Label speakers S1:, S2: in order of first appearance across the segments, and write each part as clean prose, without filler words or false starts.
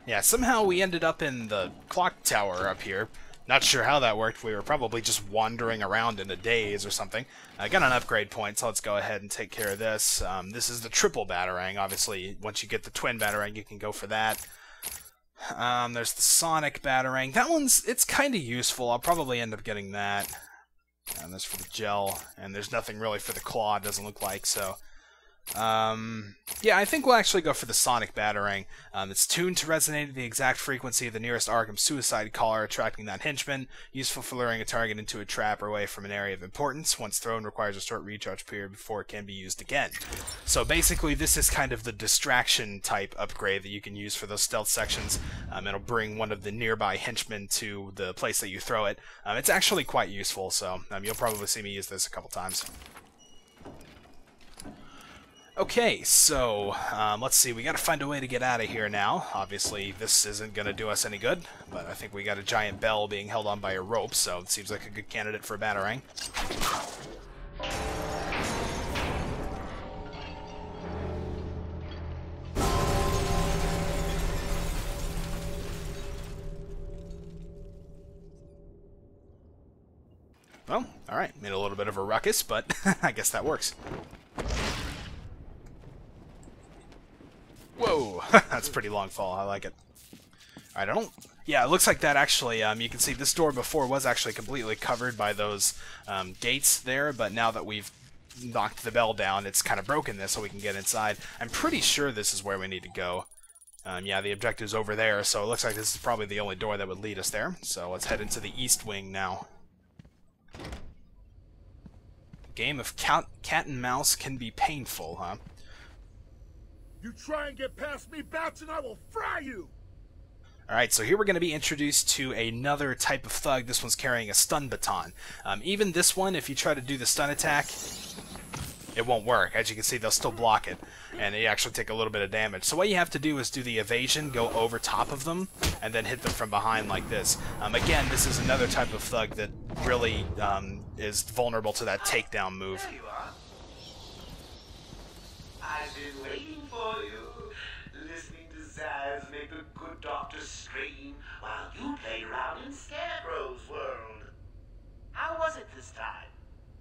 S1: Yeah, somehow we ended up in the clock tower up here. Not sure how that worked. We were probably just wandering around in a daze or something. I got an upgrade point, so let's go ahead and take care of this. This is the triple Batarang. Obviously, once you get the twin Batarang, you can go for that. There's the Sonic Batarang. That one's, it's kind of useful. I'll probably end up getting that. And there's for the gel. And there's nothing really for the claw, it doesn't look like, so... yeah, I think we'll actually go for the Sonic Batarang. It's tuned to resonate at the exact frequency of the nearest Arkham suicide caller, attracting that henchman. Useful for luring a target into a trap or away from an area of importance. Once thrown, requires a short recharge period before it can be used again. So basically, this is kind of the distraction type upgrade that you can use for those stealth sections. It'll bring one of the nearby henchmen to the place that you throw it. It's actually quite useful, so you'll probably see me use this a couple times. Okay, so, let's see, we gotta find a way to get out of here now. Obviously, this isn't gonna do us any good, but I think we got a giant bell being held on by a rope, so it seems like a good candidate for a Batarang. Well, alright, made a little bit of a ruckus, but I guess that works. Whoa, that's a pretty long fall. I like it. Alright, I don't... Yeah, it looks like that actually, you can see this door before was actually completely covered by those gates there, but now that we've knocked the bell down, it's kind of broken this so we can get inside. I'm pretty sure this is where we need to go. Yeah, the objective's over there, so it looks like this is probably the only door that would lead us there. So let's head into the east wing now. Game of cat and mouse can be painful, huh?
S2: You try and get past me, Baton, I will fry you!
S1: Alright, so here we're going to be introduced to another type of thug. This one's carrying a stun baton. Even this one, if you try to do the stun attack, it won't work. As you can see, they'll still block it, and they actually take a little bit of damage. So what you have to do is do the evasion, go over top of them, and then hit them from behind like this. Again, this is another type of thug that really is vulnerable to that takedown move.
S3: There you are. I've been waiting for you, listening to Zaz make the good doctor scream while you play around in Scarecrow's world. How was it this time?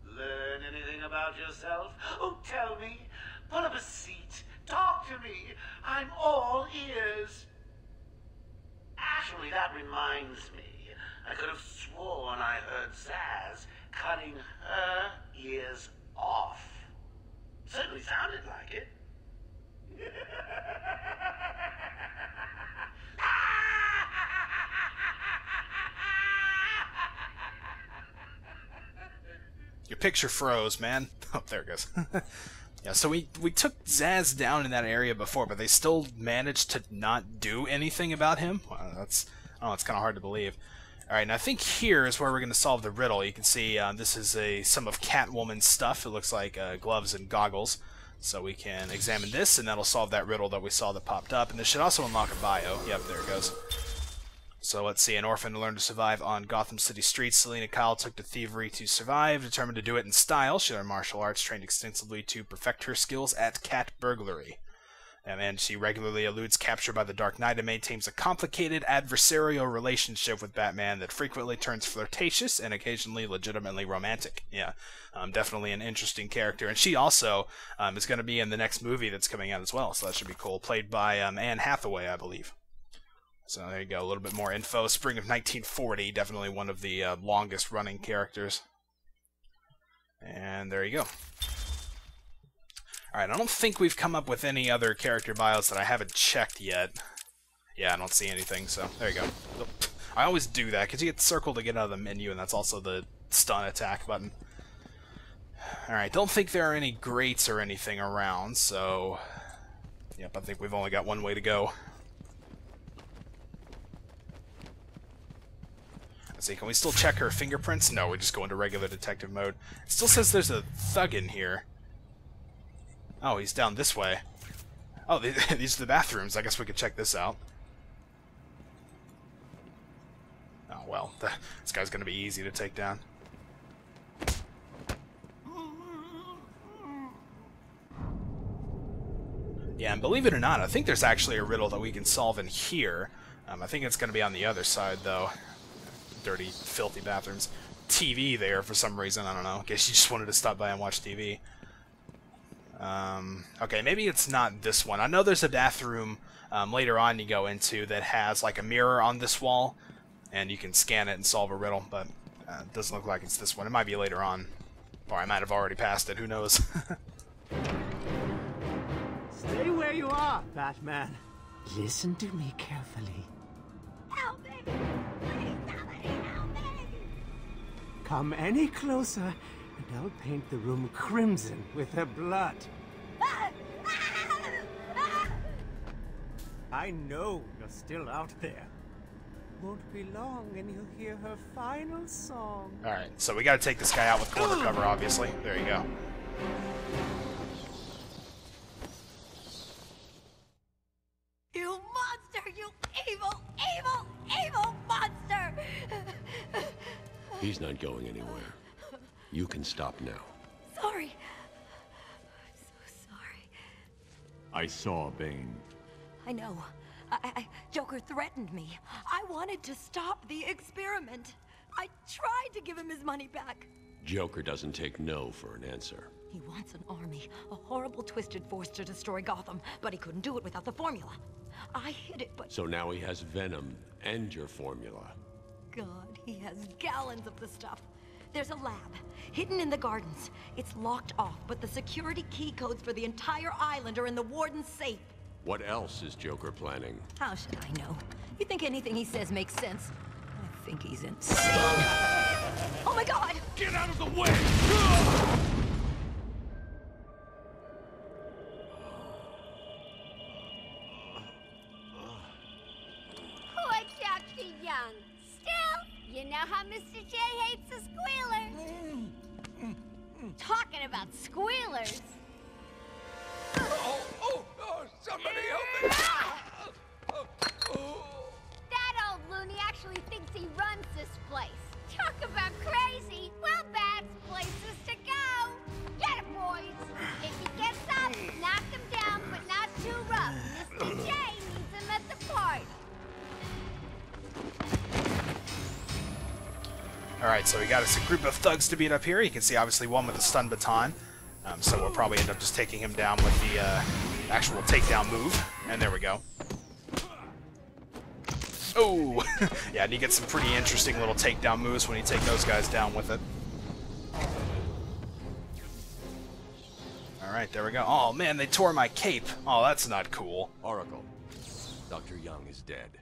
S3: Learn anything about yourself? Oh, tell me. Pull up a seat. Talk to me. I'm all ears. Actually, that reminds me. I could have sworn I heard Zaz cutting her ears off. Certainly sounded like it.
S1: Your picture froze, man. Oh, there it goes. Yeah, so we took Zaz down in that area before, but they still managed to not do anything about him. Wow, that's, oh, it's kind of hard to believe. Alright, and I think here is where we're going to solve the riddle. You can see this is some of Catwoman's stuff. It looks like gloves and goggles. So we can examine this, and that'll solve that riddle that we saw that popped up. And this should also unlock a bio. Yep, there it goes. So let's see. An orphan learned to survive on Gotham City streets. Selena Kyle took to thievery to survive, determined to do it in style. She learned martial arts, trained extensively to perfect her skills at cat burglary. And she regularly eludes capture by the Dark Knight and maintains a complicated adversarial relationship with Batman that frequently turns flirtatious and occasionally legitimately romantic. Yeah, definitely an interesting character. And she also is going to be in the next movie that's coming out as well, so that should be cool. Played by Anne Hathaway, I believe. So there you go, a little bit more info. Spring of 1940, definitely one of the longest running characters. And there you go. Alright, I don't think we've come up with any other character bios that I haven't checked yet. Yeah, I don't see anything, so there you go. I always do that, because you get the circle to get out of the menu, and that's also the stun attack button. Alright, don't think there are any grates or anything around, so... Yep, I think we've only got one way to go. Let's see, can we still check her fingerprints? No, we just go into regular detective mode. It still says there's a thug in here. Oh, he's down this way. Oh, these are the bathrooms. I guess we could check this out. Oh, well. This guy's going to be easy to take down. Yeah, and believe it or not, I think there's actually a riddle that we can solve in here. I think it's going to be on the other side, though. Dirty, filthy bathrooms. TV there for some reason, I don't know. I guess you just wanted to stop by and watch TV. Okay, maybe it's not this one. I know there's a bathroom later on you go into that has like a mirror on this wall, and you can scan it and solve a riddle, but it doesn't look like it's this one. It might be later on. Or I might have already passed it, who knows.
S4: Stay where you are, Batman. Listen to me carefully.
S5: Help me! Please, somebody help me!
S4: Come any closer, and I'll paint the room crimson with her blood. I know you're still out there. Won't be long and you'll hear her final song.
S1: Alright, so we gotta take this guy out with corner cover, obviously. There you go.
S5: You monster! You evil, evil, evil monster!
S6: He's not going anywhere. You can stop now.
S5: Sorry. I'm so sorry.
S7: I saw Bane.
S5: I know. Joker threatened me. I wanted to stop the experiment. I tried to give him his money back.
S6: Joker doesn't take no for an answer.
S5: He wants an army, a horrible twisted force to destroy Gotham, but he couldn't do it without the formula. I hid it, but...
S6: So now he has Venom and your formula.
S5: God, he has gallons of the stuff. There's a lab, hidden in the gardens. It's locked off, but the security key codes for the entire island are in the Warden's safe.
S6: What else is Joker planning?
S5: How should I know? You think anything he says makes sense? I think he's insane. Oh my God!
S7: Get out of the way!
S8: Poor Dr. Young. Still, you know how Mr. J hates a squealer. Talking about squealers.
S7: Somebody help me!
S8: That old loony actually thinks he runs this place. Talk about crazy. Well, that's places to go. Get it, boys. If he gets up, knock him down, but not too rough. Mr. J needs him at the party.
S1: Alright, so we got us a group of thugs to beat up here. You can see obviously one with a stun baton. So we'll probably end up just taking him down with the actual takedown move. And there we go. Oh! Yeah, and you get some pretty interesting little takedown moves when you take those guys down with it. Alright, there we go. Oh man, they tore my cape. Oh, that's not cool.
S6: Oracle, Dr. Young is dead.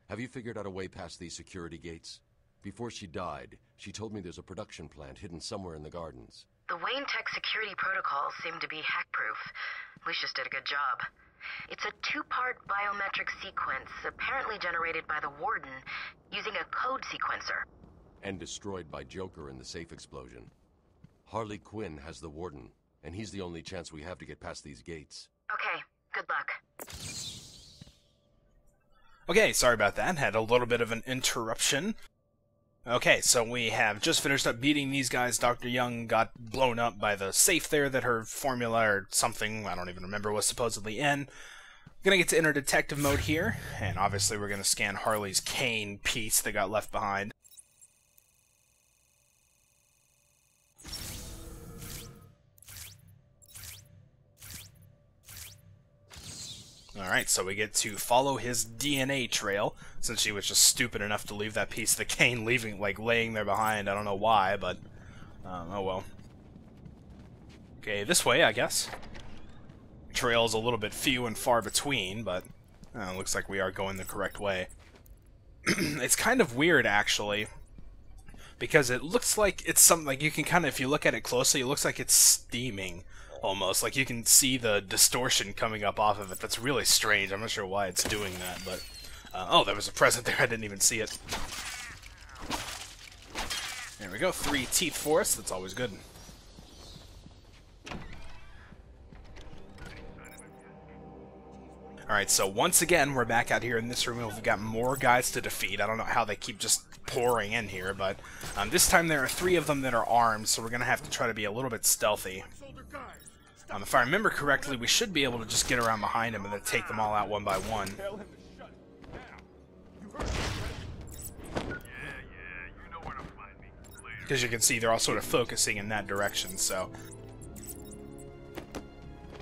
S6: Have you figured out a way past these security gates? Before she died, she told me there's a production plant hidden somewhere in the gardens.
S9: The Wayne Tech security protocols seem to be hack-proof. Lucius did a good job. It's a two-part biometric sequence, apparently generated by the Warden, using a code sequencer.
S6: And destroyed by Joker in the safe explosion. Harley Quinn has the Warden, and he's the only chance we have to get past these gates.
S9: Okay, good luck.
S1: Okay, sorry about that. Had a little bit of an interruption. Okay, so we have just finished up beating these guys. Dr. Young got blown up by the safe there that her formula or something, I don't even remember, was supposedly in. Gonna get to enter detective mode here, and obviously we're gonna scan Harley's cane piece that got left behind. Alright, so we get to follow his DNA trail, since she was just stupid enough to leave that piece of the cane laying there behind. I don't know why, but oh well. Okay, this way, I guess. Trail's a little bit few and far between, but looks like we are going the correct way. It's kind of weird, actually, because it looks like it's something, like you can kind of, if you look at it closely, it looks like it's steaming. Almost, like you can see the distortion coming up off of it. That's really strange. I'm not sure why it's doing that, but... oh, there was a present there. I didn't even see it. There we go. 3 teeth for us. That's always good. Alright, so once again, we're back out here in this room. We've got more guys to defeat. I don't know how they keep just pouring in here, but this time there are 3 of them that are armed, so we're going to have to try to be a little bit stealthy. If I remember correctly, we should be able to just get around behind him and then take them all out one by one. Because you can see they're all sort of focusing in that direction, so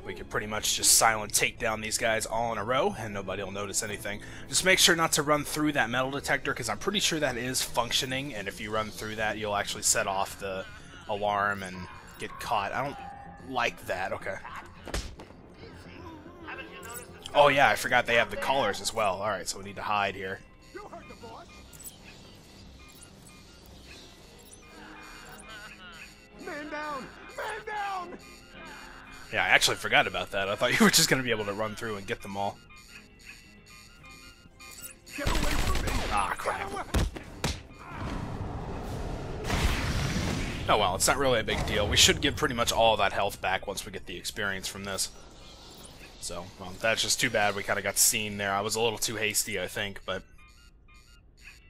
S1: we can pretty much just silent take down these guys all in a row, and nobody will notice anything. Just make sure not to run through that metal detector, because I'm pretty sure that is functioning, and if you run through that, you'll actually set off the alarm and get caught. I don't like that. Okay. Oh yeah, I forgot they have the collars as well. Alright, so we need to hide here.
S2: Man down! Man down!
S1: Yeah, I actually forgot about that. I thought you were just going to be able to run through and get them all.
S2: Get away from me!
S1: Ah, crap. Oh well, it's not really a big deal. We should get pretty much all that health back once we get the experience from this. So, well, that's just too bad we kind of got seen there. I was a little too hasty, I think, but...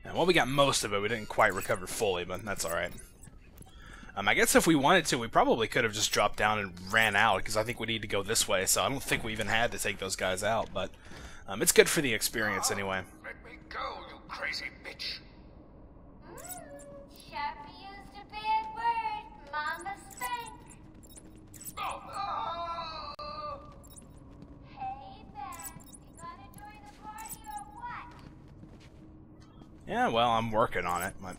S1: Yeah, well, we got most of it. We didn't quite recover fully, but that's alright. I guess if we wanted to, we probably could have just dropped down and ran out, because I think we need to go this way, so I don't think we even had to take those guys out, but it's good for the experience anyway.
S7: Let me go, you crazy bitch.
S8: Sharpie used a bad word. Mama spank.
S7: Oh.
S8: Hey, Beth. You gonna join the party or what?
S1: Yeah, well, I'm working on it, but...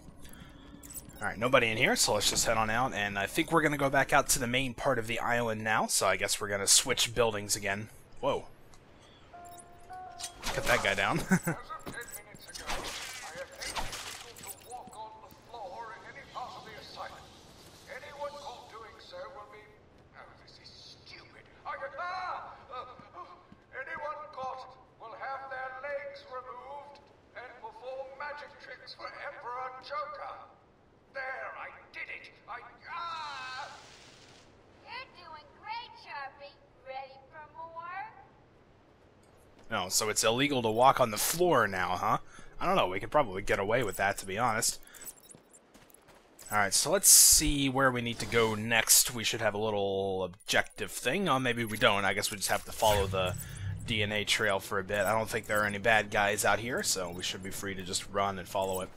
S1: Alright, nobody in here, so let's just head on out, and I think we're going to go back out to the main part of the island now, so I guess we're going to switch buildings again. Whoa. Cut that guy down. No, so it's illegal to walk on the floor now, huh? I don't know, we could probably get away with that, to be honest. Alright, so let's see where we need to go next. We should have a little objective thing. Oh, maybe we don't. I guess we just have to follow the DNA trail for a bit. I don't think there are any bad guys out here, so we should be free to just run and follow it.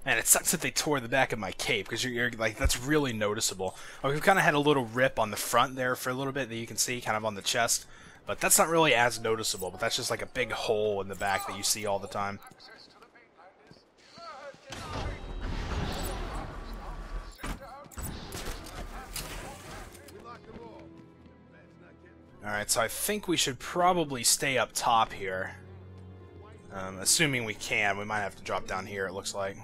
S1: Man, it sucks that they tore the back of my cape, because you're like, that's really noticeable. Oh, we've kind of had a little rip on the front there for a little bit that you can see, kind of on the chest. But that's not really as noticeable, but that's just like a big hole in the back that you see all the time. Alright, so I think we should probably stay up top here. Assuming we can. We might have to drop down here, it looks like.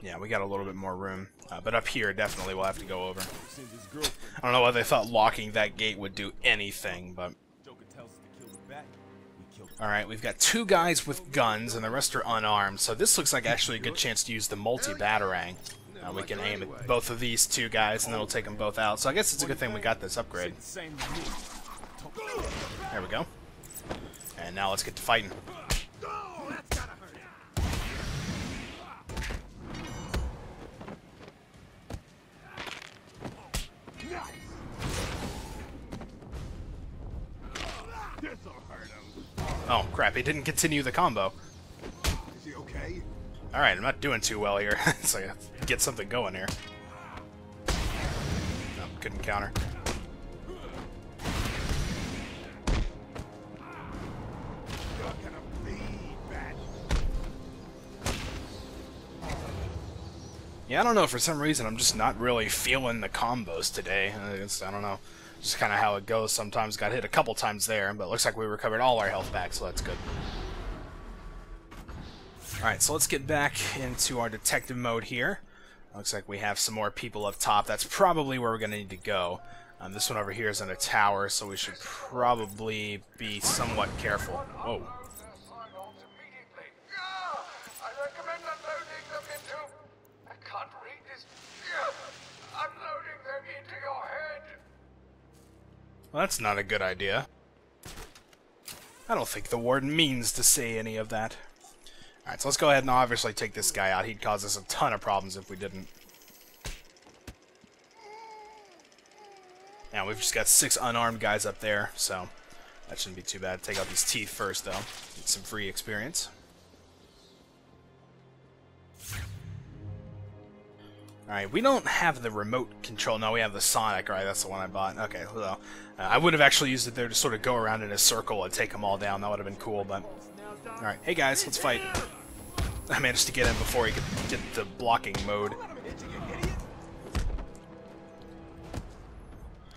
S1: Yeah, we got a little bit more room. But up here, definitely we'll have to go over. I don't know why they thought locking that gate would do anything, but... Alright, we've got 2 guys with guns, and the rest are unarmed, so this looks like actually a good chance to use the multi-Batarang. We can aim at both of these 2 guys, and then we'll take them both out. So I guess it's a good thing we got this upgrade. There we go. And now let's get to fighting. Oh, crap, he didn't continue the combo.
S2: Is he okay?
S1: Alright, I'm not doing too well here, so I gotta get something going here. No, couldn't counter.
S2: You're gonna bleed, Bat.
S1: Yeah, I don't know, for some reason I'm just not really feeling the combos today. I don't know. Just kind of how it goes. Sometimes got hit a couple times there, but it looks like we recovered all our health back, so that's good. Alright, so let's get back into our detective mode here. Looks like we have some more people up top. That's probably where we're going to need to go. This one over here is in a tower, so we should probably be somewhat careful. Whoa. Well, that's not a good idea. I don't think the Warden means to say any of that. Alright, so let's go ahead and obviously take this guy out. He'd cause us a ton of problems if we didn't. Now we've just got 6 unarmed guys up there, so that shouldn't be too bad. Take out these teeth first, though. Get some free experience. Alright, we don't have the remote control. No, we have the Sonic, right? That's the one I bought. Okay, well, I would have actually used it there to sort of go around in a circle and take them all down. That would have been cool, but... Alright, hey guys, let's fight. I managed to get in before he could get the blocking mode.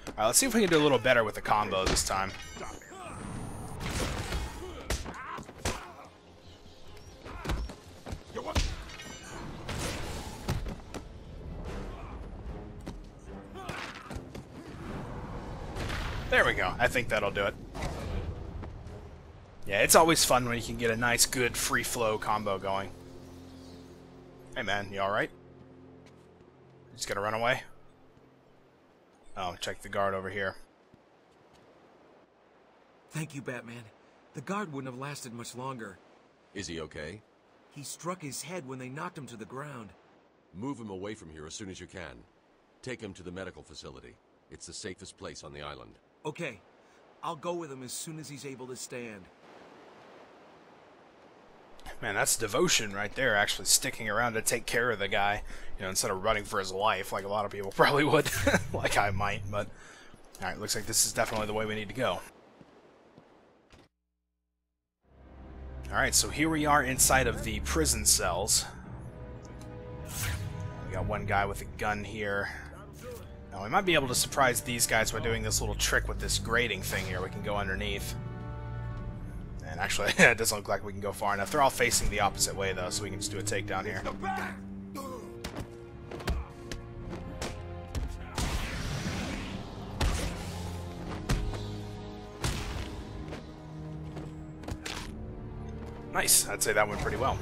S1: Alright, let's see if we can do a little better with the combo this time. There we go. I think that'll do it. Yeah, it's always fun when you can get a nice, good, free-flow combo going. Hey man, you alright? Just gonna run away? Oh, check the guard over here.
S10: Thank you, Batman. The guard wouldn't have lasted much longer.
S6: Is he okay?
S10: He struck his head when they knocked him to the ground.
S6: Move him away from here as soon as you can. Take him to the medical facility. It's the safest place on the island.
S10: Okay. I'll go with him as soon as he's able to stand.
S1: Man, that's devotion right there, actually sticking around to take care of the guy, you know, instead of running for his life like a lot of people probably would. Like I might, but... Alright, looks like this is definitely the way we need to go. Alright, so here we are inside of the prison cells. We got one guy with a gun here. Now, we might be able to surprise these guys by doing this little trick with this grating thing here. We can go underneath. And actually, it doesn't look like we can go far enough. They're all facing the opposite way, though, so we can just do a takedown here. Nice. I'd say that went pretty well.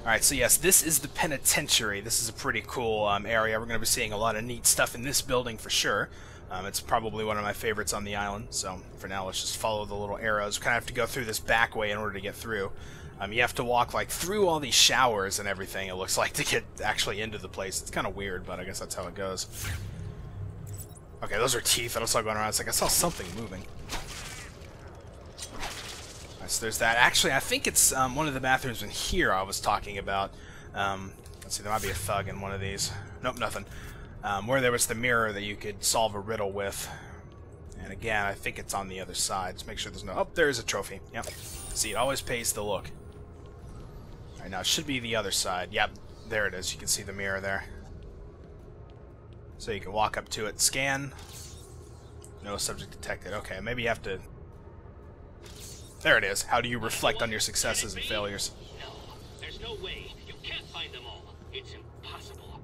S1: Alright, so yes, this is the Penitentiary. This is a pretty cool area. We're going to be seeing a lot of neat stuff in this building for sure. It's probably one of my favorites on the island, so for now let's just follow the little arrows. We kind of have to go through this back way in order to get through. You have to walk like through all these showers and everything, it looks like, to get actually into the place. It's kind of weird, but I guess that's how it goes. Okay, those are teeth. I saw going around. It's like I saw something moving. So there's that. Actually, I think it's one of the bathrooms in here I was talking about. Let's see, there might be a thug in one of these. Nope, nothing. Where there was the mirror that you could solve a riddle with. And again, I think it's on the other side. Just make sure there's no... Oh, there's a trophy. Yep. See, it always pays to look. Alright, now it should be the other side. Yep, there it is. You can see the mirror there. So you can walk up to it, scan. No subject detected. Okay, maybe you have to... There it is. How do you reflect on your successes and failures?
S11: No, there's no way. You can't find them all. It's impossible.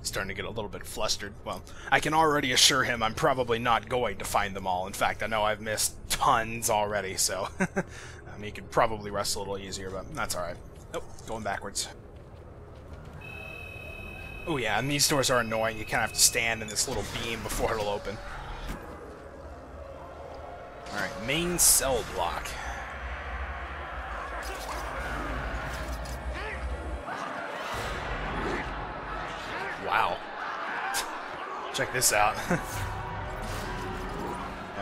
S1: Starting to get a little bit flustered. Well, I can already assure him I'm probably not going to find them all. In fact, I know I've missed tons already, so... he could probably rest a little easier, but that's alright. Oh, going backwards. Oh yeah, and these doors are annoying. You kind of have to stand in this little beam before it'll open. Alright, main cell block. Wow. Check this out. Yeah,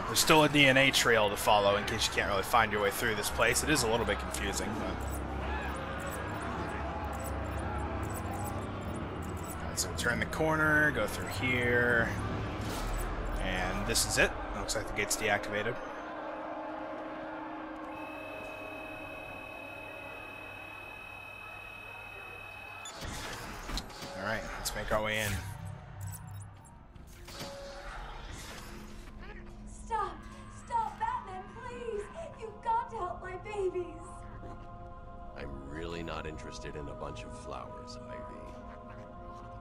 S1: there's still a DNA trail to follow in case you can't really find your way through this place. It is a little bit confusing, but... Alright, so we turn the corner, go through here, and this is it. Looks like the gate's deactivated. Alright, let's make our way in.
S12: Stop! Stop, Batman, please! You've got to help my babies!
S6: I'm really not interested in a bunch of flowers, Ivy.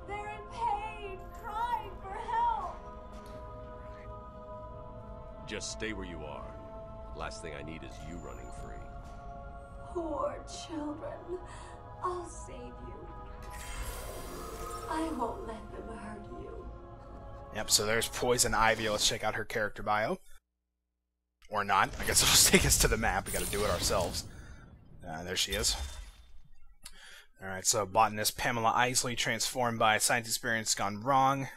S12: They're in pain, crying for help!
S6: Just stay where you are. Last thing I need is you running free.
S12: Poor children. I'll save you. I won't let them hurt you.
S1: Yep, so there's Poison Ivy. Let's check out her character bio. Or not. I guess it'll just take us to the map. We gotta do it ourselves. There she is. Alright, so botanist Pamela Isley transformed by science experience gone wrong.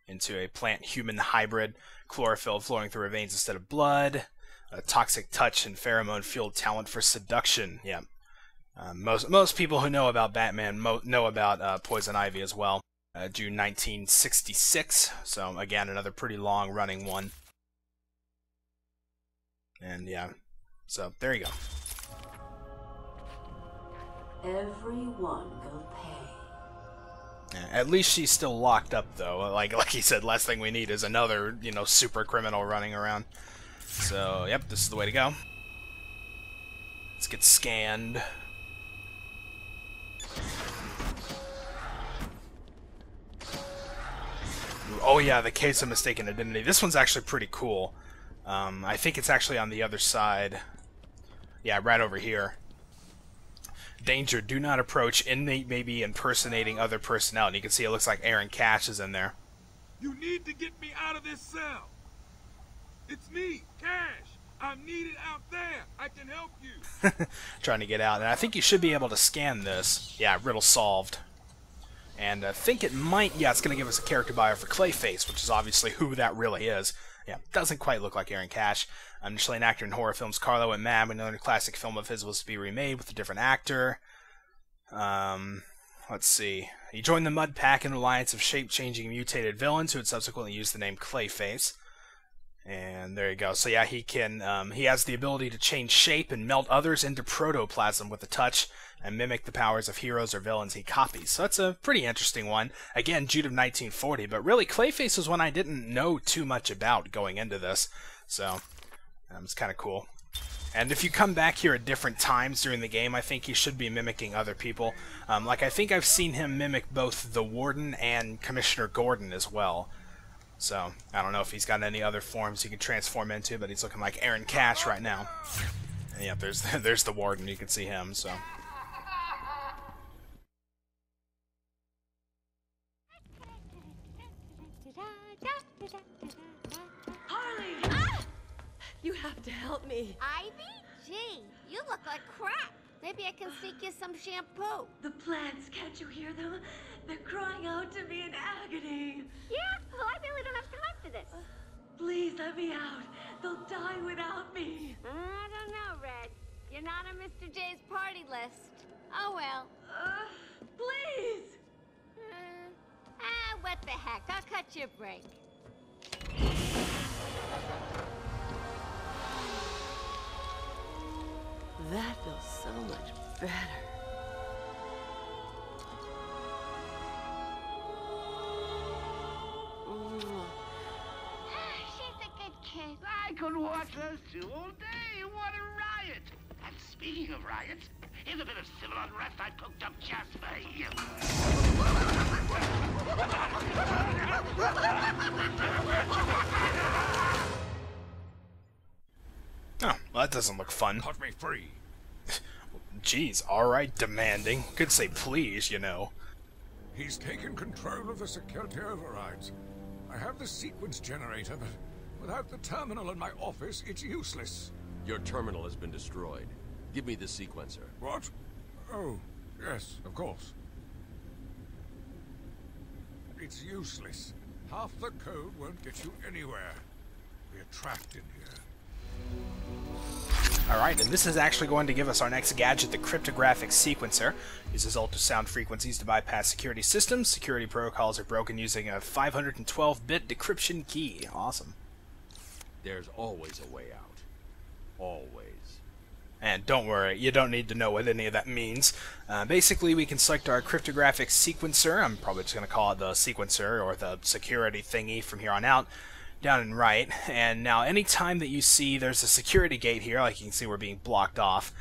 S1: into a plant-human hybrid, chlorophyll flowing through her veins instead of blood, a toxic touch and pheromone-fueled talent for seduction. Yeah, most people who know about Batman know about Poison Ivy as well. June 1966, so again, another pretty long-running one. And yeah, so there you go.
S12: Everyone will pay.
S1: At least she's still locked up, though. Like he said, last thing we need is another, super criminal running around. So, yep, this is the way to go. Let's get scanned. Oh yeah, the case of mistaken identity. This one's actually pretty cool. I think it's actually on the other side. Yeah, right over here. Danger, do not approach. Inmate may be impersonating other personnel. And you can see it looks like Aaron Cash is in there.
S2: You need to get me out of this cell. It's me, Cash. I'm needed out there. I can help you.
S1: Trying to get out. And I think you should be able to scan this. Yeah, riddle solved. And I think it might, yeah, it's going to give us a character bio for Clayface, which is obviously who that really is. Yeah, doesn't quite look like Aaron Cash. Initially an actor in horror films Carlo and Mad, another classic film of his was to be remade with a different actor. Let's see. He joined the Mud Pack, an alliance of shape-changing mutated villains who would subsequently use the name Clayface. And there you go. So yeah, he has the ability to change shape and melt others into protoplasm with a touch and mimic the powers of heroes or villains he copies. So that's a pretty interesting one. Again, June of 1940, but really Clayface was one I didn't know too much about going into this. So it's kind of cool. And if you come back here at different times during the game, I think he should be mimicking other people. Like I think I've seen him mimic both the Warden and Commissioner Gordon as well. So, I don't know if he's got any other forms he can transform into, but he's looking like Aaron Cash right now. And yeah, there's the Warden, you can see him, so.
S5: Harley! Ah! You have to help me.
S8: Ivy? Gee, you look like crap. Maybe I can sneak you some shampoo.
S12: The plants, can't you hear them? They're crying out to me in agony.
S8: Yeah? Well, I really don't have time for this.
S12: Please let me out. They'll die without me.
S8: I don't know, Red. You're not on Mr. J's party list. Oh, well.
S12: Please.
S8: What the heck? I'll cut your break.
S5: That feels so much better.
S3: She's a good kid. I could watch those two all day. What a riot! And speaking of riots, here's a bit of civil unrest I cooked up just for you.
S1: Oh, well, that doesn't look fun.
S2: Cut me free.
S1: Jeez, alright, demanding. Could say please,
S2: He's taken control of the security overrides. I have the sequence generator, but without the terminal in my office, it's useless.
S6: Your terminal has been destroyed. Give me the sequencer.
S2: What? Oh, yes, of course. It's useless. Half the code won't get you anywhere. We're trapped in here.
S1: Alright, and this is actually going to give us our next gadget, the Cryptographic Sequencer. Uses ultrasound frequencies to bypass security systems. Security protocols are broken using a 512-bit decryption key. Awesome.
S6: There's always a way out. Always.
S1: And don't worry, you don't need to know what any of that means. Basically, we can select our Cryptographic Sequencer. I'm probably just going to call it the Sequencer, or the security thingy from here on out. Down and right, and now anytime that you see there's a security gate here, like you can see we're being blocked off,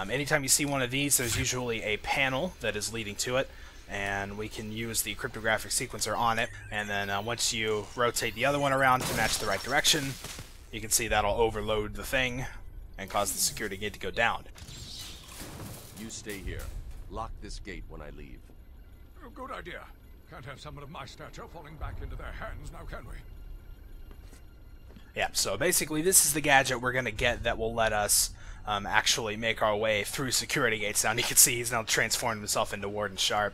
S1: anytime you see one of these, there's usually a panel that is leading to it, and we can use the Cryptographic Sequencer on it, and then once you rotate the other one around to match the right direction, you can see that'll overload the thing and cause the security gate to go down.
S6: You stay here. Lock this gate when I leave.
S2: Oh, good idea. Can't have someone of my stature falling back into their hands now, can we?
S1: Yeah, so basically this is the gadget we're going to get that will let us actually make our way through security gates now. And you can see he's now transformed himself into Warden Sharp.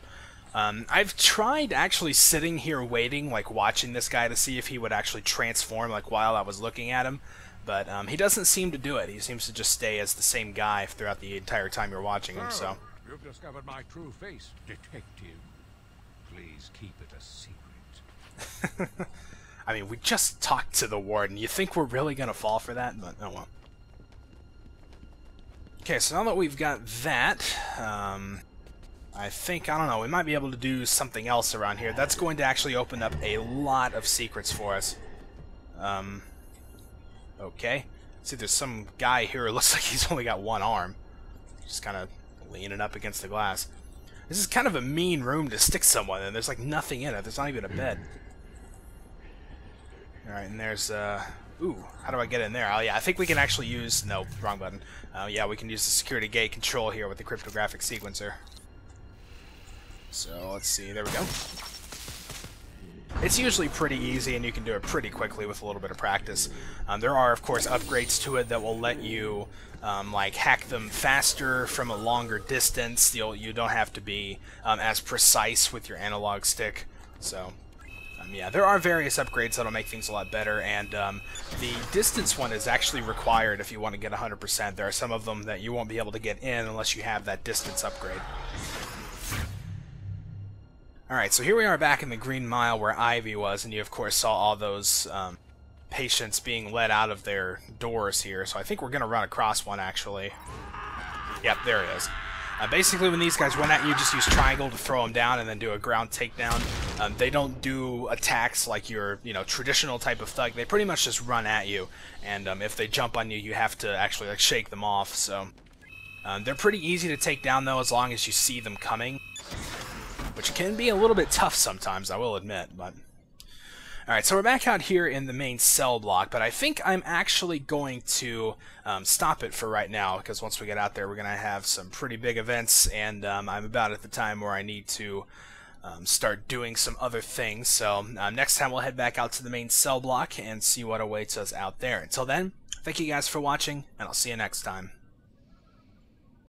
S1: I've tried actually sitting here waiting, like watching this guy to see if he would actually transform, like while I was looking at him, but he doesn't seem to do it. He seems to just stay as the same guy throughout the entire time you're watching him, so...
S2: You've discovered my true face, detective. Please keep it a secret.
S1: I mean, we just talked to the Warden. You think we're really gonna fall for that? But, oh well. Okay, so now that we've got that, I think, I don't know, we might be able to do something else around here. That's going to actually open up a lot of secrets for us. Okay. See, there's some guy here who looks like he's only got one arm. Just kind of leaning up against the glass. This is kind of a mean room to stick someone in. There's like nothing in it. There's not even a bed. Alright, and there's, ooh, how do I get in there? Oh yeah, I think we can actually use, no, wrong button. Yeah, we can use the security gate control here with the cryptographic sequencer. So, let's see, there we go. It's usually pretty easy, and you can do it pretty quickly with a little bit of practice. There are, of course, upgrades to it that will let you, like, hack them faster from a longer distance. You don't have to be as precise with your analog stick. So, yeah, there are various upgrades that'll make things a lot better, and the distance one is actually required if you want to get 100%. There are some of them that you won't be able to get in unless you have that distance upgrade. Alright, so here we are back in the Green Mile where Ivy was, and you of course saw all those patients being let out of their doors here, so I think we're going to run across one actually. Yep, there it is. Basically when these guys run at you, just use triangle to throw them down and then do a ground takedown. They don't do attacks like your traditional type of thug. They pretty much just run at you, and if they jump on you, you have to actually like shake them off. So they're pretty easy to take down though, as long as you see them coming. Which can be a little bit tough sometimes, I will admit, but... Alright, so we're back out here in the main cell block, but I think I'm actually going to stop it for right now, because once we get out there, we're going to have some pretty big events, and I'm about at the time where I need to start doing some other things. So next time we'll head back out to the main cell block and see what awaits us out there. Until then, thank you guys for watching, and I'll see you next time.